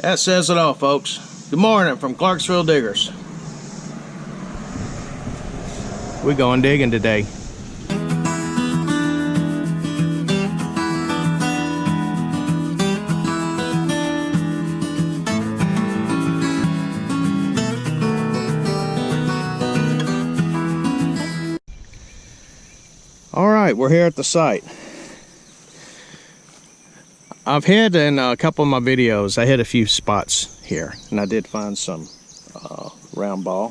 That says it all, folks. Good morning from Clarksville Diggers. We're going digging today. All right, we're here at the site. I've hit in a couple of my videos, I hit a few spots here, and I did find some round ball.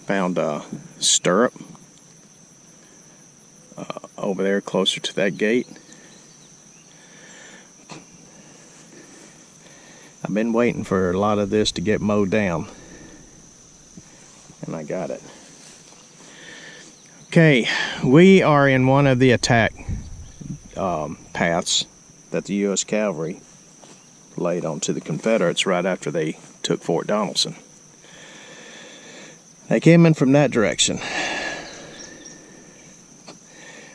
Found a stirrup over there closer to that gate. I've been waiting for a lot of this to get mowed down, and I got it. Okay, we are in one of the attack paths that the U.S. Cavalry laid onto the Confederates right after they took Fort Donelson. They came in from that direction,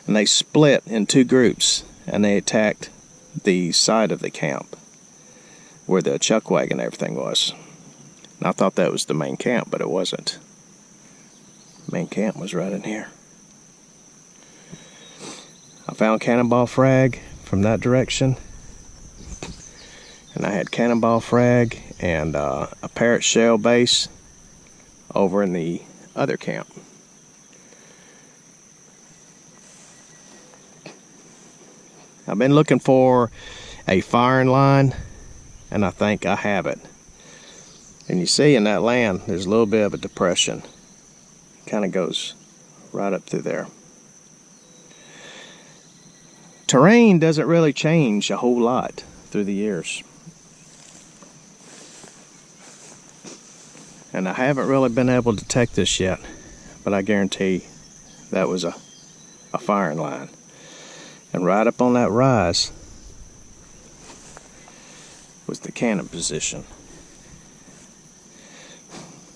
and they split in two groups, and they attacked the side of the camp where the chuck wagon and everything was. And I thought that was the main camp, but it wasn't. The main camp was right in here. I found cannonball frag from that direction, and I had cannonball frag and a parrot shell base over in the other camp. I've been looking for a firing line, and I think I have it. And you see in that land there's a little bit of a depression. It kind of goes right up through there. Terrain doesn't really change a whole lot through the years. And I haven't really been able to detect this yet, but I guarantee that was a firing line. And right up on that rise was the cannon position.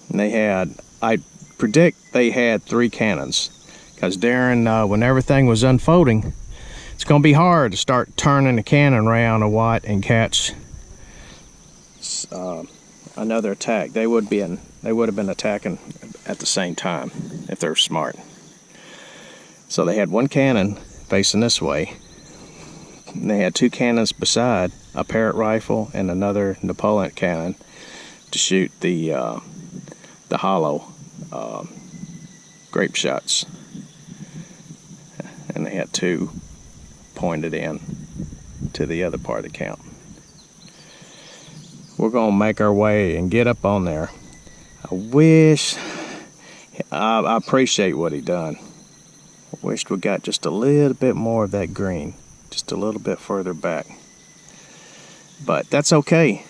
And they had, I predict they had 3 cannons, because during when everything was unfolding, it's going to be hard to start turning the cannon around a watt and catch another attack. They would have been attacking at the same time if they're smart. So they had one cannon facing this way, and they had 2 cannons beside, a Parrott rifle and another Napoleon cannon to shoot the hollow grape shots. And they had 2 pointed in to the other part of the camp. We're gonna make our way and get up on there. I appreciate what he done. I wished we got just a little bit more of that green, just a little bit further back. But that's okay.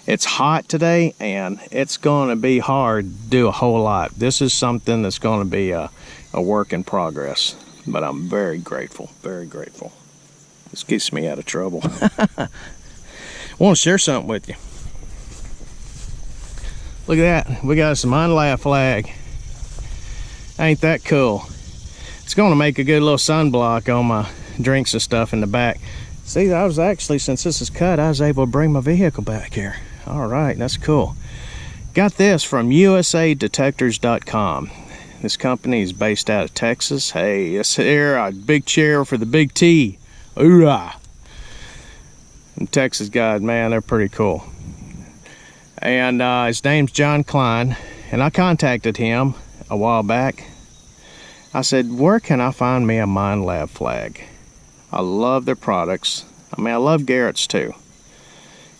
It's hot today, and it's gonna be hard to do a whole lot. This is something that's gonna be a work in progress. But I'm very grateful, very grateful. This keeps me out of trouble. I want to share something with you. Look at that, we got some Minelab flag. Ain't that cool? It's gonna make a good little sunblock on my drinks and stuff in the back. See, I was actually, since this is cut, I was able to bring my vehicle back here. All right, that's cool. Got this from usadetectors.com. This company is based out of Texas. Hey, it's here, a big cheer for the big T. Hoorah! And Texas guys, man, they're pretty cool. And his name's John Klein, and I contacted him a while back. I said, where can I find me a Minelab flag? I love their products. I mean, I love Garrett's too.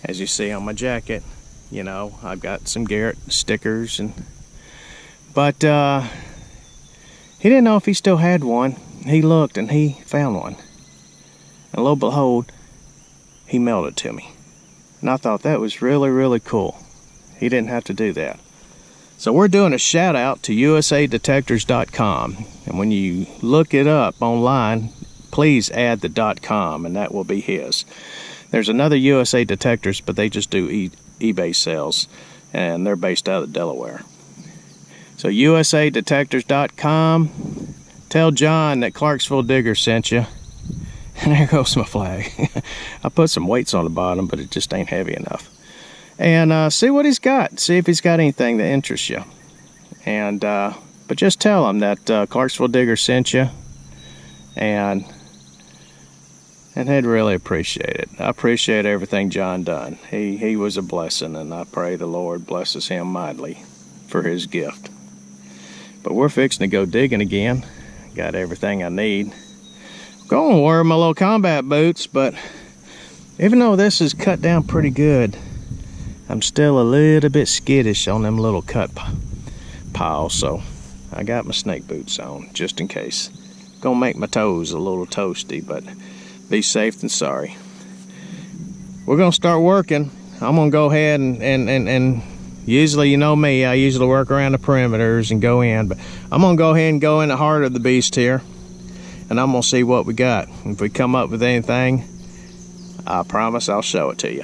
As you see on my jacket, you know, I've got some Garrett stickers, but he didn't know if he still had one. He looked and he found one. And lo and behold, he mailed it to me. And I thought that was really, really cool. He didn't have to do that. So we're doing a shout out to usadetectors.com. And when you look it up online, please add the .com, and that will be his. There's another USA Detectors, but they just do eBay sales, and they're based out of Delaware. So usadetectors.com. Tell John that Clarksville Digger sent you. And there goes my flag. I put some weights on the bottom, but it just ain't heavy enough. And see what he's got. See if he's got anything that interests you. And but just tell him that Clarksville Digger sent you, and he'd really appreciate it. I appreciate everything John done. He was a blessing, and I pray the Lord blesses him mightily for his gift. But we're fixing to go digging again. Got everything I need. Going to wear my little combat boots, but even though this is cut down pretty good, I'm still a little bit skittish on them little cut piles, so I got my snake boots on just in case. Gonna make my toes a little toasty, but be safe than sorry. We're gonna start working. I'm gonna go ahead and usually, you know me, I usually work around the perimeters and go in, but I'm gonna go ahead and go in the heart of the beast here, and I'm gonna see what we got. If we come up with anything, I promise I'll show it to you.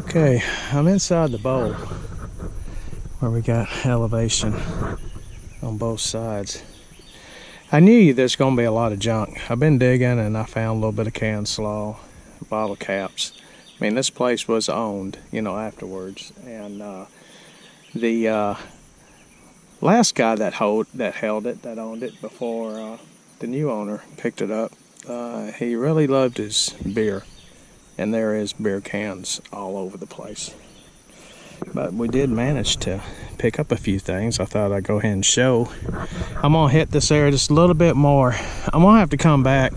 Okay, I'm inside the bowl where we got elevation on both sides. I knew there's gonna be a lot of junk. I've been digging and I found a little bit of canned slaw, bottle caps. I mean, this place was owned, you know, afterwards. And the last guy that owned it before the new owner picked it up, he really loved his beer. And there is beer cans all over the place. But we did manage to pick up a few things. I thought I'd go ahead and show. I'm gonna hit this area just a little bit more. I'm gonna have to come back.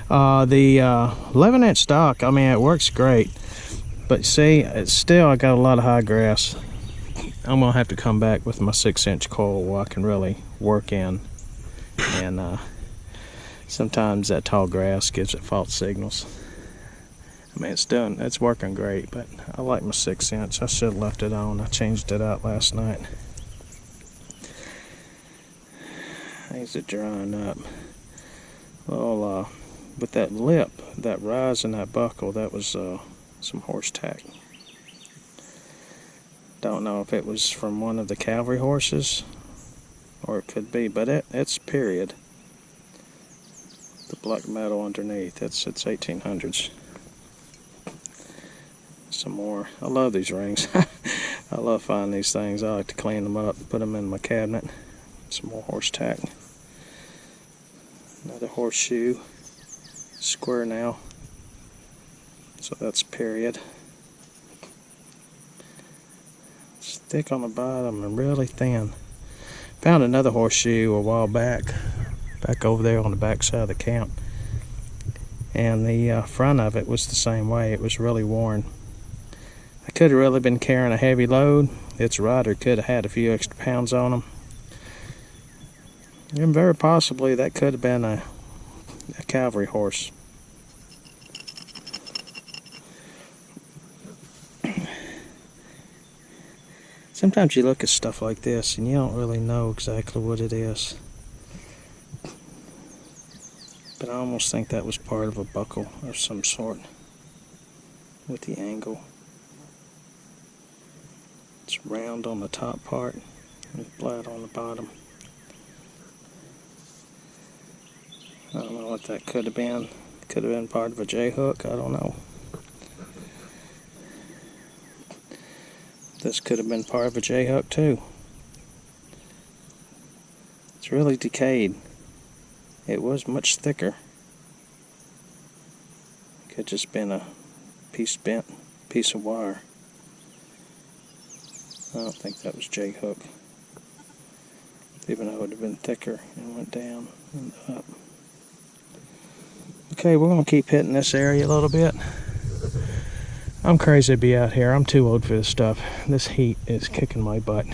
The 11-inch stock, I mean, it works great. But see, it's still, I got a lot of high grass. I'm gonna have to come back with my 6-inch coil where I can really work in. And sometimes that tall grass gives it false signals. I mean, it's working great, but I like my 6-inch. I should have left it on. I changed it out last night. Things are drying up. Well, with that lip, that rise in that buckle, that was some horse tack. Don't know if it was from one of the cavalry horses, or it could be, but it's period. The black metal underneath, it's 1800s. Some more. I love these rings. I love finding these things. I like to clean them up, put them in my cabinet. Some more horse tack. Another horseshoe. Square now. So that's period. It's thick on the bottom and really thin. Found another horseshoe a while back over there on the back side of the camp. And the front of it was the same way. It was really worn. I could have really been carrying a heavy load. Its rider could have had a few extra pounds on him. And very possibly that could have been a cavalry horse. Sometimes you look at stuff like this and you don't really know exactly what it is. But I almost think that was part of a buckle of some sort with the angle. It's round on the top part and flat on the bottom. I don't know what that could have been. Could have been part of a J-hook, I don't know. This could have been part of a J-hook too. It's really decayed. It was much thicker. Could just been a bent piece of wire. I don't think that was J-hook. Even though it would have been thicker and went down and up. Okay, we're going to keep hitting this area a little bit. I'm crazy to be out here. I'm too old for this stuff. This heat is kicking my butt.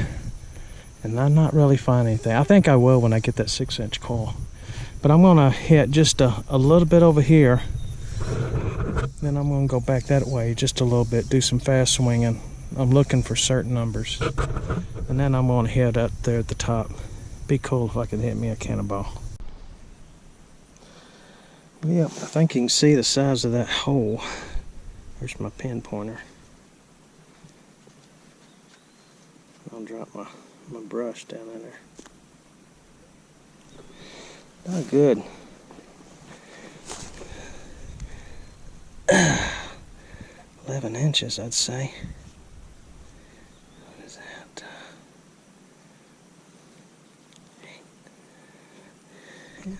And I'm not really finding anything. I think I will when I get that 6-inch coil. But I'm going to hit just a little bit over here. Then I'm going to go back that way just a little bit, do some fast swinging. I'm looking for certain numbers. And then I'm going to hit up there at the top. Be cool if I could hit me a cannonball. Yep, I think you can see the size of that hole. There's my pin pointer. I'll drop my brush down in there. Not good. 11 inches, I'd say. What is that?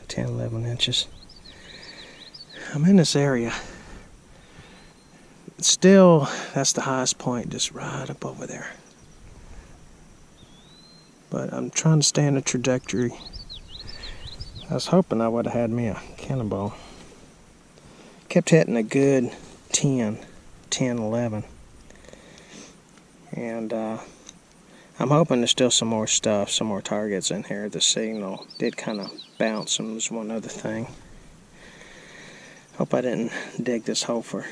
10, 11 inches. I'm in this area. Still, that's the highest point, just right up over there. But I'm trying to stay in the trajectory. I was hoping I would have had me a cannonball. Kept hitting a good 10, 11. And I'm hoping there's still some more stuff, some more targets in here. The signal did kind of bounce, and was one other thing. Hope I didn't dig this hole for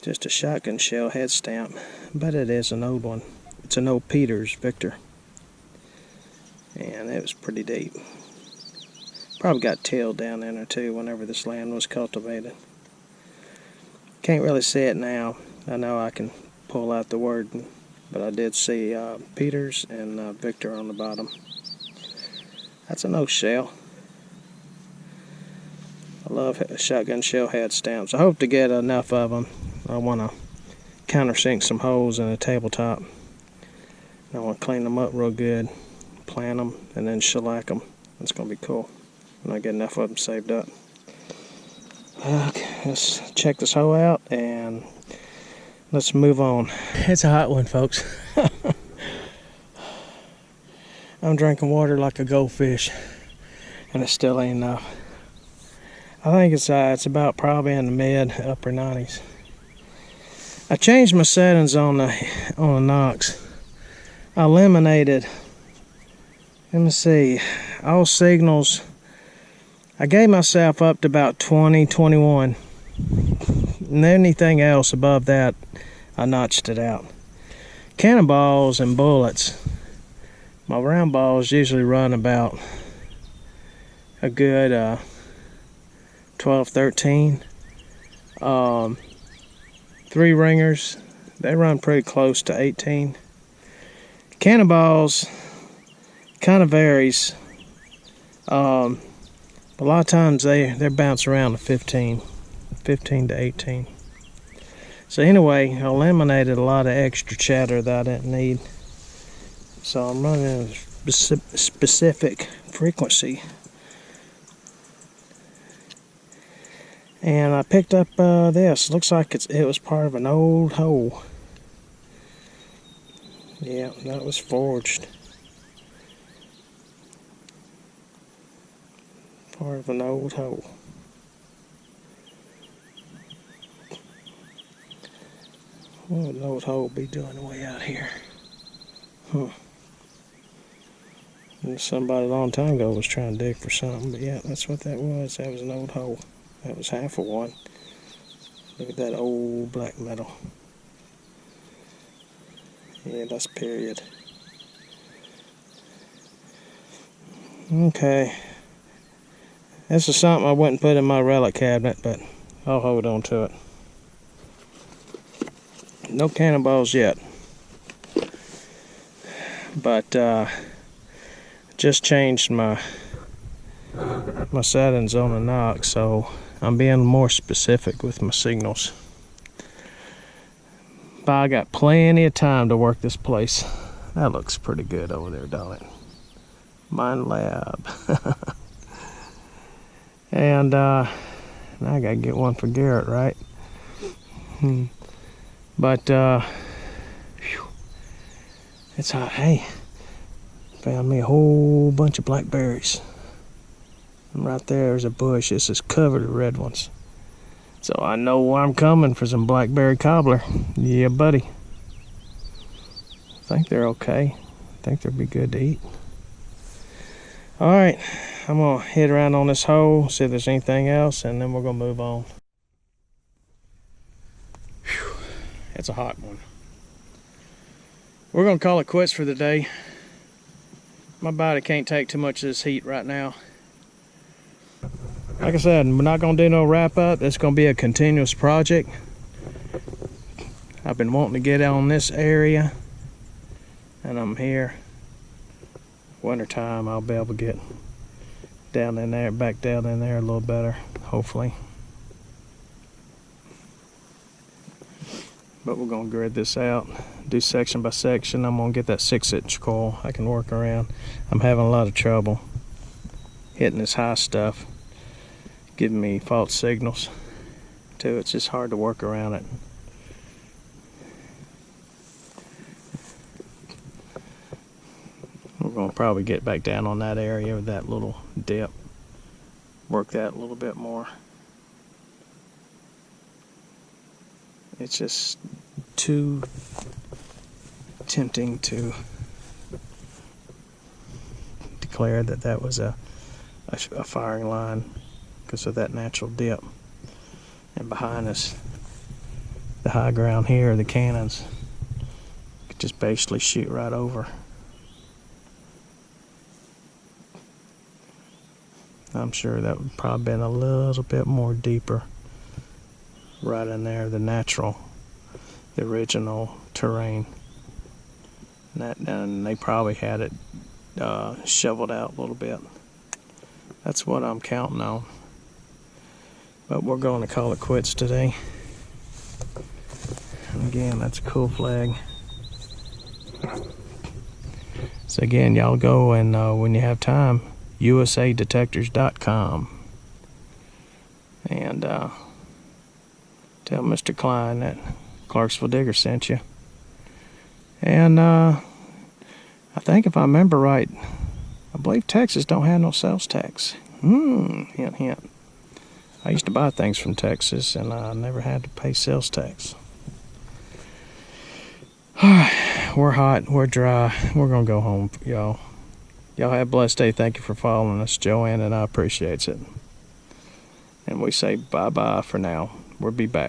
just a shotgun shell head stamp, but it is an old one. It's an old Peters Victor, and it was pretty deep. Probably got tilled down in there too whenever this land was cultivated. Can't really see it now. I know I can pull out the word, but I did see Peters and Victor on the bottom. That's an old shell. I love shotgun shell head stamps. I hope to get enough of them. I want to countersink some holes in the tabletop. I want to clean them up real good, plant them, and then shellac them. It's going to be cool when I get enough of them saved up. Okay, let's check this hole out and let's move on. It's a hot one, folks. I'm drinking water like a goldfish, and it still ain't enough. I think it's about probably in the mid upper 90s. I changed my settings on the Nox. I eliminated, let me see, all signals. I gave myself up to about 20, 21. And anything else above that, I notched it out. Cannonballs and bullets. My round balls usually run about a good 12, 13. 3 ringers, they run pretty close to 18. Cannonballs kind of varies. A lot of times they bounce around to 15 to 18. So anyway, I eliminated a lot of extra chatter that I didn't need. So I'm running a specific frequency. And I picked up this. Looks like it was part of an old hole. Yeah, that was forged. Part of an old hole. What would an old hole be doing way out here? Somebody a long time ago was trying to dig for something, but yeah, that's what that was. That was an old hole. That was half of one. Look at that old black metal. Yeah, that's period. Okay. This is something I wouldn't put in my relic cabinet, but I'll hold on to it. No cannonballs yet. But just changed my settings on the Nox, so I'm being more specific with my signals. I got plenty of time to work this place. That looks pretty good over there, don't it? Minelab. And now I gotta get one for Garrett, right? But whew, it's hot. Hey, found me a whole bunch of blackberries. And right there's a bush. This is covered with red ones. So I know where I'm coming for some blackberry cobbler. Yeah, buddy. I think they're okay. I think they'll be good to eat. All right, I'm gonna head around on this hole, see if there's anything else, and then we're gonna move on. Whew, it's a hot one. We're gonna call it quits for the day. My body can't take too much of this heat right now. Like I said, we're not gonna do no wrap up. It's gonna be a continuous project. I've been wanting to get on this area, and I'm here. Wintertime, I'll be able to get down in there, back down in there a little better, hopefully. But we're gonna grid this out, do section by section. I'm gonna get that 6-inch coil I can work around. I'm having a lot of trouble hitting this high stuff, giving me false signals too. It's just hard to work around it. We're gonna probably get back down on that area with that little dip, work that a little bit more. It's just too tempting to declare that that was a firing line because of that natural dip. And behind us, the high ground here, the cannons could just basically shoot right over. I'm sure that would probably been a little bit more deeper right in there, the original terrain. And they probably had it shoveled out a little bit. That's what I'm counting on. But we're going to call it quits today. And again, that's a cool flag. So again, y'all go and when you have time, usadetectors.com, and tell Mr. Klein that Clarksville Digger sent you. And I think if I remember right, I believe Texas don't have no sales tax. Hint, hint. I used to buy things from Texas, and I never had to pay sales tax. We're hot, we're dry, we're gonna go home, y'all. Y'all have a blessed day. Thank you for following us, Joanne, and I appreciate it. And we say bye-bye for now. We'll be back.